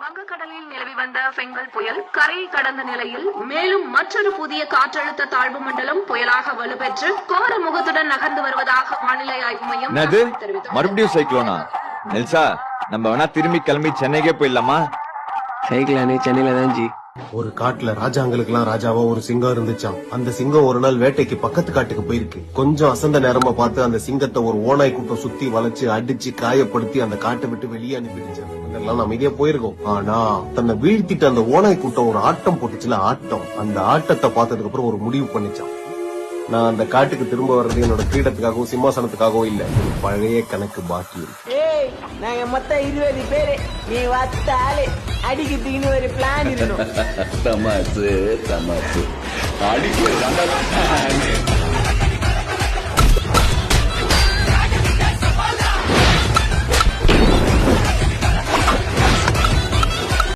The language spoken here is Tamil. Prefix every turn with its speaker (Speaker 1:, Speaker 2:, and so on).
Speaker 1: வங்கக்கடலில் நிலவி வந்த பெங்கல் புயல் கரையை கடந்த நிலையில் மேலும் மற்றொரு புதிய காற்றழுத்த தாழ்வு மண்டலம் புயலாக வலுப்பெற்று கோர முகத்துடன் நகர்ந்து வருவதாக வானிலை ஆய்வு மையம் தெரிவித்தது.
Speaker 2: மறுபடியும் சைக்ளோனா? நெல்சா, நம்ம வேணா திரும்பி கிளம்பி சென்னைக்கே போயிடலாமா?
Speaker 3: சைக்கிளானே சென்னையில தான் ஜி.
Speaker 4: ஒரு காட்டுல ராஜாங்களுக்கெல்லாம் ராஜாவா ஒரு சிங்கம் இருந்துச்சாம். அந்த சிங்கம் ஒரு நாள் வேட்டைக்கு பக்கத்து காட்டுக்கு போயிருக்கு. கொஞ்சம் அசந்த நேரமா பார்த்து அந்த சிங்கத்தை ஒரு ஓனாய் கூட்டம் சுத்தி வளைச்சு அடிச்சு காயப்படுத்தி அந்த காட்டை விட்டு வெளியே அனுப்பிடுச்சு. அதெல்லாம் அமைதியா போயிருக்கோம். ஆனா தன்னை வீழ்த்திட்டு அந்த ஓனாய் கூட்டம் ஒரு ஆட்டம் போட்டுச்சுல, ஆட்டம். அந்த ஆட்டத்தை பார்த்ததுக்கு அப்புறம் ஒரு முடிவு பண்ணிச்சான். நான் அந்த காட்டுக்கு திரும்ப வர்றது என்னோட கிரீடத்துக்காகவும் சிம்மாசனத்துக்காகவும் இல்ல, பழைய கணக்கு பாக்கி இருக்கு.
Speaker 5: நாங்க மொத்தம் 20 பேரு. நீ வத்தாலே அடிக்கிறதுக்குன்னு ஒரு பிளான் இருக்கணும்.
Speaker 6: தமாசு அடிக்க